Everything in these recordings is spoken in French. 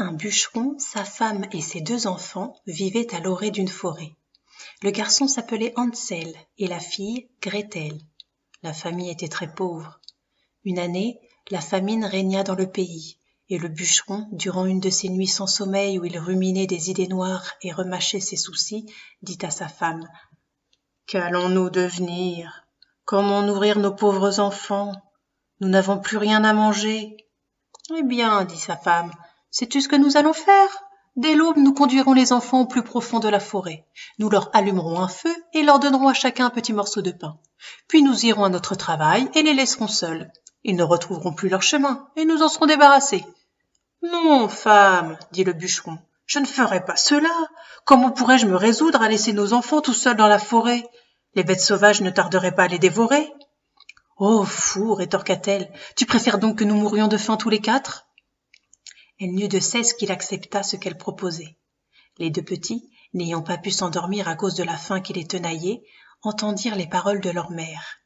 Un bûcheron, sa femme et ses 2 enfants vivaient à l'orée d'une forêt. Le garçon s'appelait Hansel et la fille Gretel. La famille était très pauvre. Une année, la famine régna dans le pays, et le bûcheron, durant une de ces nuits sans sommeil où il ruminait des idées noires et remâchait ses soucis, dit à sa femme : « Qu'allons-nous devenir ? Comment nourrir nos pauvres enfants ? Nous n'avons plus rien à manger. » « Eh bien, dit sa femme, sais-tu ce que nous allons faire ? Dès l'aube, nous conduirons les enfants au plus profond de la forêt. Nous leur allumerons un feu et leur donnerons à chacun un petit morceau de pain. Puis nous irons à notre travail et les laisserons seuls. Ils ne retrouveront plus leur chemin et nous en serons débarrassés. »« Non, femme, dit le bûcheron, je ne ferai pas cela. Comment pourrais-je me résoudre à laisser nos enfants tout seuls dans la forêt ? Les bêtes sauvages ne tarderaient pas à les dévorer. » « Oh, fou, rétorqua-t-elle, tu préfères donc que nous mourions de faim tous les 4 ? » Elle n'eut de cesse qu'il accepta ce qu'elle proposait. Les 2 petits, n'ayant pas pu s'endormir à cause de la faim qui les tenaillait, entendirent les paroles de leur mère.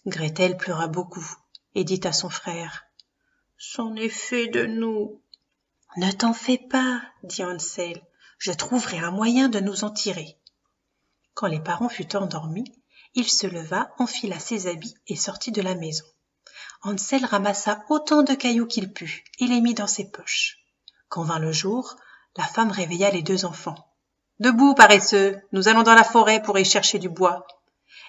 Gretel pleura beaucoup et dit à son frère : « C'en est fait de nous. »« Ne t'en fais pas, dit Hansel, je trouverai un moyen de nous en tirer. » Quand les parents furent endormis, il se leva, enfila ses habits et sortit de la maison. Hansel ramassa autant de cailloux qu'il put et les mit dans ses poches. Quand vint le jour, la femme réveilla les 2 enfants. « Debout, paresseux, nous allons dans la forêt pour y chercher du bois. »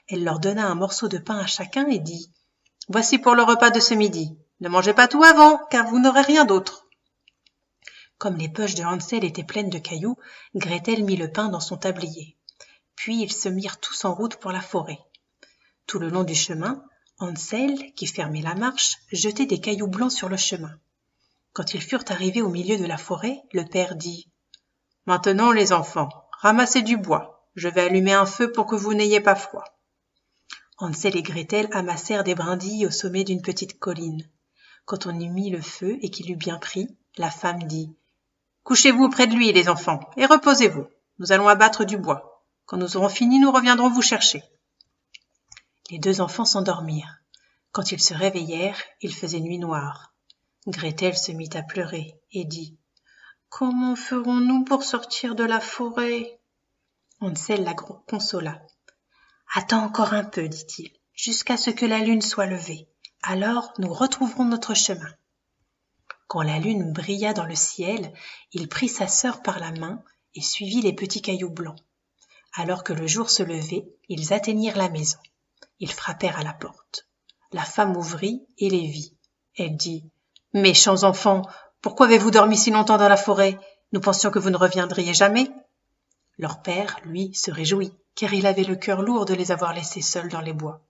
Elle leur donna un morceau de pain à chacun et dit : « Voici pour le repas de ce midi. Ne mangez pas tout avant, car vous n'aurez rien d'autre. » Comme les poches de Hansel étaient pleines de cailloux, Gretel mit le pain dans son tablier. Puis ils se mirent tous en route pour la forêt. Tout le long du chemin, Hansel, qui fermait la marche, jetait des cailloux blancs sur le chemin. Quand ils furent arrivés au milieu de la forêt, le père dit : « Maintenant, les enfants, ramassez du bois. Je vais allumer un feu pour que vous n'ayez pas froid. » Hansel et Gretel amassèrent des brindilles au sommet d'une petite colline. Quand on eut mis le feu et qu'il eut bien pris, la femme dit : « Couchez-vous près de lui, les enfants, et reposez-vous. Nous allons abattre du bois. Quand nous aurons fini, nous reviendrons vous chercher. » Les 2 enfants s'endormirent. Quand ils se réveillèrent, il faisait nuit noire. Gretel se mit à pleurer et dit : « Comment ferons-nous pour sortir de la forêt ?» Hansel la consola. « Attends encore un peu, dit-il, jusqu'à ce que la lune soit levée. Alors nous retrouverons notre chemin. » Quand la lune brilla dans le ciel, il prit sa sœur par la main et suivit les petits cailloux blancs. Alors que le jour se levait, ils atteignirent la maison. Ils frappèrent à la porte. La femme ouvrit et les vit. Elle dit : « Méchants enfants, pourquoi avez-vous dormi si longtemps dans la forêt ? Nous pensions que vous ne reviendriez jamais. » Leur père, lui, se réjouit, car il avait le cœur lourd de les avoir laissés seuls dans les bois.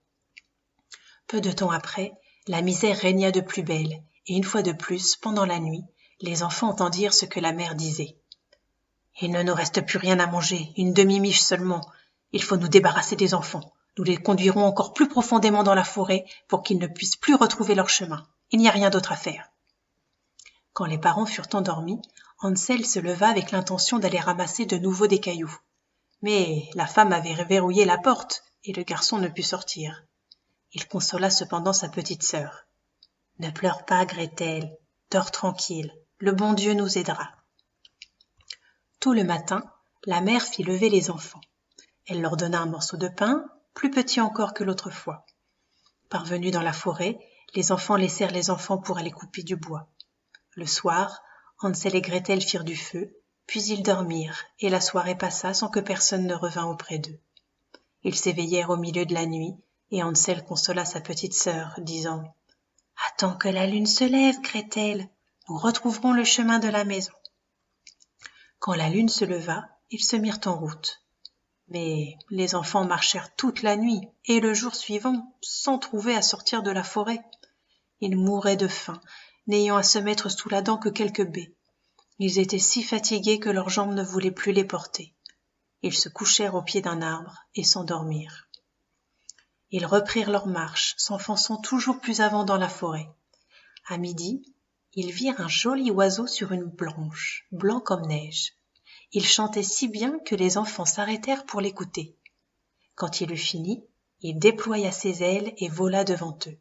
Peu de temps après, la misère régna de plus belle, et une fois de plus, pendant la nuit, les enfants entendirent ce que la mère disait. « Il ne nous reste plus rien à manger, une demi-miche seulement. Il faut nous débarrasser des enfants. Nous les conduirons encore plus profondément dans la forêt pour qu'ils ne puissent plus retrouver leur chemin. Il n'y a rien d'autre à faire. » Quand les parents furent endormis, Hansel se leva avec l'intention d'aller ramasser de nouveau des cailloux. Mais la femme avait verrouillé la porte et le garçon ne put sortir. Il consola cependant sa petite sœur. « Ne pleure pas, Gretel, dors tranquille, le bon Dieu nous aidera. » Tout le matin, la mère fit lever les enfants. Elle leur donna un morceau de pain, plus petit encore que l'autre fois. Parvenus dans la forêt, les enfants laissèrent les enfants pour aller couper du bois. Le soir, Hansel et Gretel firent du feu, puis ils dormirent, et la soirée passa sans que personne ne revint auprès d'eux. Ils s'éveillèrent au milieu de la nuit, et Hansel consola sa petite sœur, disant : « Attends que la lune se lève, Gretel, nous retrouverons le chemin de la maison. » Quand la lune se leva, ils se mirent en route. Mais les enfants marchèrent toute la nuit et le jour suivant, sans trouver à sortir de la forêt. Ils mouraient de faim, n'ayant à se mettre sous la dent que quelques baies. Ils étaient si fatigués que leurs jambes ne voulaient plus les porter. Ils se couchèrent au pied d'un arbre et s'endormirent. Ils reprirent leur marche, s'enfonçant toujours plus avant dans la forêt. À midi, ils virent un joli oiseau sur une branche, blanc comme neige. Il chantait si bien que les enfants s'arrêtèrent pour l'écouter. Quand il eut fini, il déploya ses ailes et vola devant eux.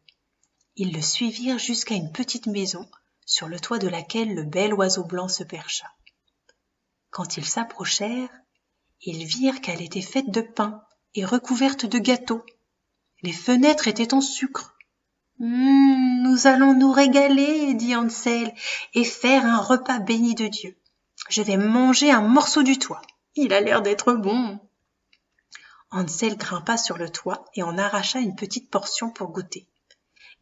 Ils le suivirent jusqu'à une petite maison sur le toit de laquelle le bel oiseau blanc se percha. Quand ils s'approchèrent, ils virent qu'elle était faite de pain et recouverte de gâteaux. Les fenêtres étaient en sucre. Nous allons nous régaler, dit Hansel, et faire un repas béni de Dieu. Je vais manger un morceau du toit. Il a l'air d'être bon. Hansel grimpa sur le toit et en arracha une petite portion pour goûter.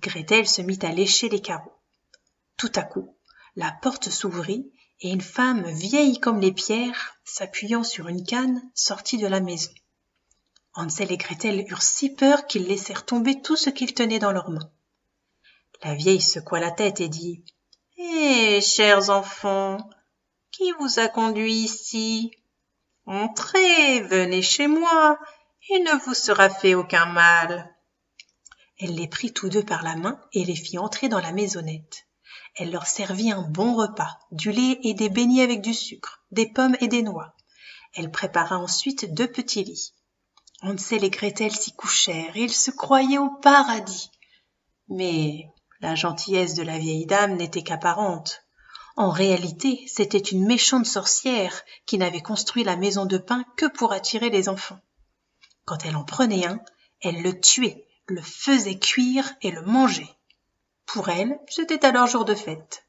Gretel se mit à lécher les carreaux. Tout à coup, la porte s'ouvrit et une femme vieille comme les pierres, s'appuyant sur une canne, sortit de la maison. Hansel et Gretel eurent si peur qu'ils laissèrent tomber tout ce qu'ils tenaient dans leurs mains. La vieille secoua la tête et dit « Eh, chers enfants, qui vous a conduit ici ? Entrez, venez chez moi, il ne vous sera fait aucun mal. » Elle les prit tous deux par la main et les fit entrer dans la maisonnette. Elle leur servit un bon repas, du lait et des beignets avec du sucre, des pommes et des noix. Elle prépara ensuite 2 petits lits. Hansel et Gretel s'y couchèrent et ils se croyaient au paradis. Mais la gentillesse de la vieille dame n'était qu'apparente. En réalité, c'était une méchante sorcière qui n'avait construit la maison de pain que pour attirer les enfants. Quand elle en prenait un, elle le tuait, le faisait cuire et le mangeait. Pour elle, c'était alors jour de fête.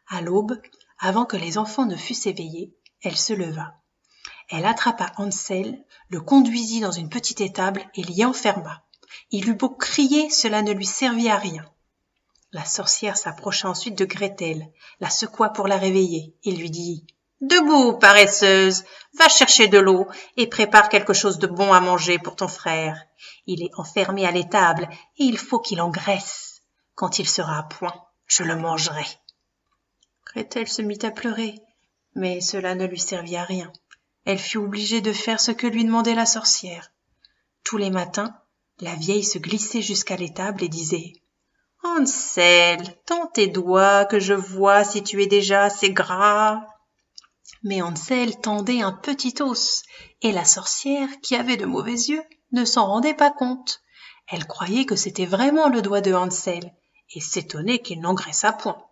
À l'aube, avant que les enfants ne fussent éveillés, elle se leva. Elle attrapa Hansel, le conduisit dans une petite étable et l'y enferma. Il eut beau crier, cela ne lui servit à rien. La sorcière s'approcha ensuite de Gretel, la secoua pour la réveiller et lui dit « Debout, paresseuse, va chercher de l'eau et prépare quelque chose de bon à manger pour ton frère. Il est enfermé à l'étable et il faut qu'il engraisse. Quand il sera à point, je le mangerai. » Gretel se mit à pleurer, mais cela ne lui servit à rien. Elle fut obligée de faire ce que lui demandait la sorcière. Tous les matins, la vieille se glissait jusqu'à l'étable et disait « Hansel, tends tes doigts que je vois si tu es déjà assez gras. » Mais Hansel tendait un petit os, et la sorcière, qui avait de mauvais yeux, ne s'en rendait pas compte. Elle croyait que c'était vraiment le doigt de Hansel, et s'étonnait qu'il n'engraissât point.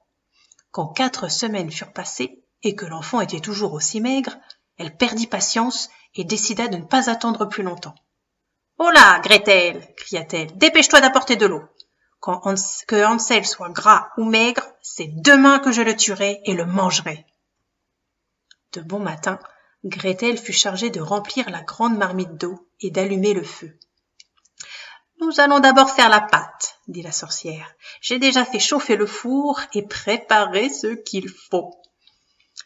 Quand 4 semaines furent passées, et que l'enfant était toujours aussi maigre, elle perdit patience et décida de ne pas attendre plus longtemps. « Holà, Gretel !» cria-t-elle, « dépêche-toi d'apporter de l'eau. Que Hansel soit gras ou maigre, c'est demain que je le tuerai et le mangerai. » De bon matin, Gretel fut chargée de remplir la grande marmite d'eau et d'allumer le feu. « Nous allons d'abord faire la pâte, » dit la sorcière. « J'ai déjà fait chauffer le four et préparé ce qu'il faut. »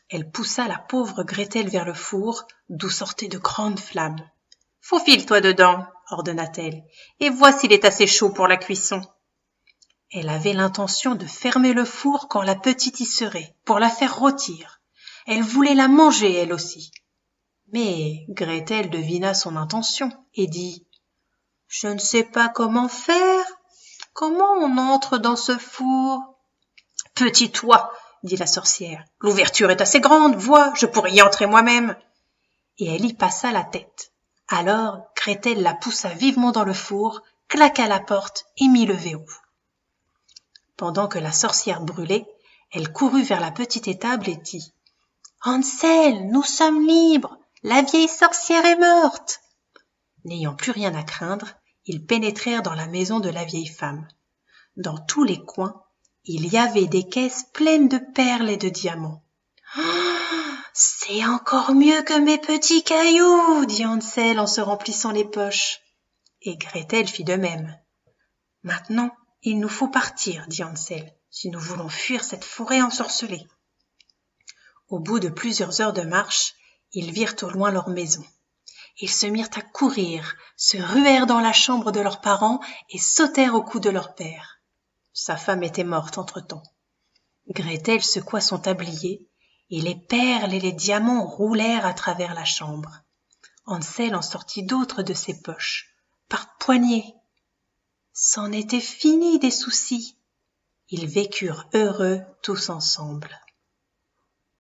Elle poussa la pauvre Gretel vers le four, d'où sortaient de grandes flammes. « Faufile-toi dedans, » ordonna-t-elle, « et vois s'il est assez chaud pour la cuisson. » Elle avait l'intention de fermer le four quand la petite y serait, pour la faire rôtir. Elle voulait la manger, elle aussi. Mais Gretel devina son intention et dit « Je ne sais pas comment faire. Comment on entre dans ce four ?»« Petit toit, » dit la sorcière. « L'ouverture est assez grande, vois, je pourrais y entrer moi-même. » Et elle y passa la tête. Alors Gretel la poussa vivement dans le four, claqua la porte et mit le verrou. Pendant que la sorcière brûlait, elle courut vers la petite étable et dit « Hansel, nous sommes libres, la vieille sorcière est morte !» N'ayant plus rien à craindre, ils pénétrèrent dans la maison de la vieille femme. Dans tous les coins, il y avait des caisses pleines de perles et de diamants. « C'est encore mieux que mes petits cailloux !» dit Hansel en se remplissant les poches. Et Gretel fit de même. « Maintenant, il nous faut partir, » dit Hansel, « si nous voulons fuir cette forêt ensorcelée. » Au bout de plusieurs heures de marche, ils virent au loin leur maison. Ils se mirent à courir, se ruèrent dans la chambre de leurs parents et sautèrent au cou de leur père. Sa femme était morte entre-temps. Gretel secoua son tablier, et les perles et les diamants roulèrent à travers la chambre. Hansel en sortit d'autres de ses poches, par poignées. C'en était fini des soucis. Ils vécurent heureux tous ensemble.